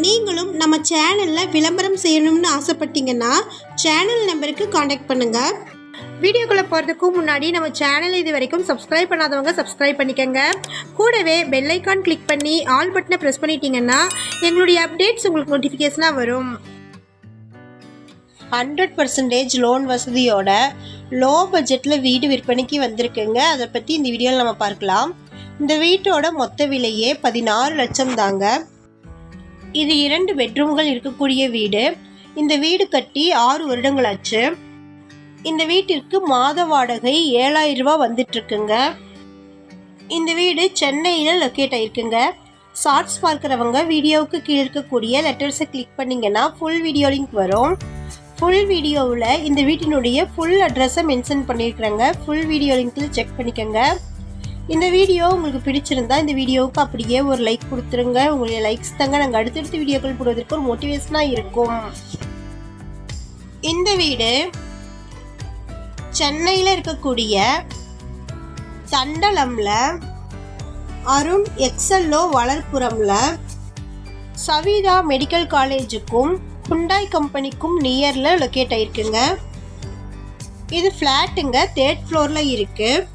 நீங்களும் நம்ம சேனலில் விளம்பரம் செய்யணும்னு ஆசைப்பட்டீங்கன்னா சேனல் நம்பருக்கு காண்டாக்ட் பண்ணுங்கள். வீடியோக்குள்ளே போகிறதுக்கு முன்னாடி நம்ம சேனல் இது வரைக்கும் சப்ஸ்கிரைப் பண்ணாதவங்க சப்ஸ்கிரைப் பண்ணிக்கோங்க. கூடவே பெல் ஐக்கான் கிளிக் பண்ணி ஆல் பட்டனை ப்ரெஸ் பண்ணிட்டீங்கன்னா எங்களுடைய அப்டேட்ஸ் உங்களுக்கு நோட்டிஃபிகேஷனாக வரும். 100% லோன் வசதியோட லோ பட்ஜெட்டில் வீடு விற்பனைக்கு வந்திருக்குங்க. அதை பற்றி இந்த வீடியோவில் நம்ம பார்க்கலாம். இந்த வீட்டோட மொத்த விலையே 16 லட்சம் தாங்க. இது 2 பெட்ரூம்கள் இருக்கக்கூடிய வீடு. இந்த வீடு கட்டி 6 வருடங்கள் ஆச்சு. இந்த வீட்டிற்கு மாத வாடகை 7000 ரூபா வந்துட்டுருக்குங்க. இந்த வீடு சென்னையில் லொக்கேட் ஆகிருக்குங்க. ஷார்ட்ஸ் பார்க்குறவங்க வீடியோவுக்கு கீழே இருக்கக்கூடிய லெட்டர்ஸை கிளிக் பண்ணிங்கன்னா ஃபுல் வீடியோ லிங்க் வரும். ஃபுல் வீடியோவில் இந்த வீட்டினுடைய ஃபுல் அட்ரஸை மென்ஷன் பண்ணியிருக்கிறேங்க. ஃபுல் வீடியோ லிங்க்கில் செக் பண்ணிக்கோங்க. இந்த வீடியோ உங்களுக்கு பிடிச்சிருந்தா இந்த வீடியோவுக்கு அப்படியே ஒரு லைக் கொடுத்துருங்க. உங்களுடைய லைக்ஸ் தாங்க நாங்கள் அடுத்தடுத்த வீடியோக்கள் போடுவதற்கு ஒரு மோட்டிவேஷனாக இருக்கும். இந்த வீடு சென்னையில் இருக்கக்கூடிய தண்டலம்ல அருண் எக்ஸல்லோ வளர்ப்புறம்ல சவிதா மெடிக்கல் காலேஜுக்கும் ஹுண்டாய் கம்பெனிக்கும் நியரில் லொக்கேட் ஆகிருக்குங்க. இது ஃப்ளாட்டுங்க. 3rd ஃப்ளோரில் இருக்குது.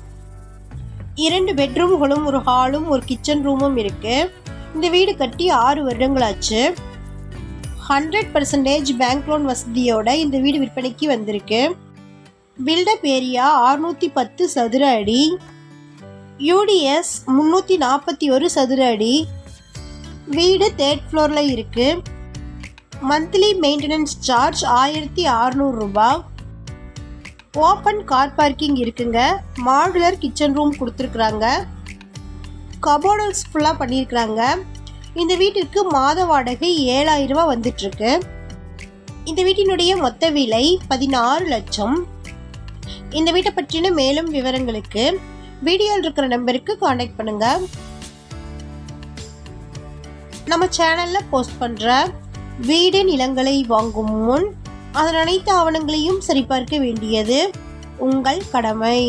2 பெட்ரூம்களும் ஒரு ஹாலும் ஒரு கிச்சன் ரூமும் இருக்குது. இந்த வீடு கட்டி 6 வருடங்கள் ஆச்சு. 100% பேங்க் லோன் வசதியோட இந்த வீடு விற்பனைக்கு வந்திருக்கு. பில்டப் ஏரியா 610 சதுர அடி, யூடிஎஸ் 341 சதுர அடி. வீடு 3rd ஃப்ளோரில் இருக்குது. மந்த்லி மெயின்டெனன்ஸ் சார்ஜ் 1600 ரூபா. ஓப்பன் கார் பார்க்கிங் இருக்குங்க. மாடுலர் கிச்சன் ரூம் கொடுத்துருக்குறாங்க. கபோர்ட்ஸ் ஃபுல்லாக பண்ணியிருக்கிறாங்க. இந்த வீட்டிற்கு மாத வாடகை 7000 ரூபா வந்துட்டுருக்கு. இந்த வீட்டினுடைய மொத்த விலை 16 லட்சம். இந்த வீட்டை பற்றின மேலும் விவரங்களுக்கு வீடியோவில் இருக்கிற நம்பருக்கு காண்டாக்ட் பண்ணுங்கள். நம்ம சேனலில் போஸ்ட் பண்ணுற வீடு நிலங்களை வாங்கும் முன் அதன் அனைத்து ஆவணங்களையும் சரிபார்க்க வேண்டியது உங்கள் கடமை.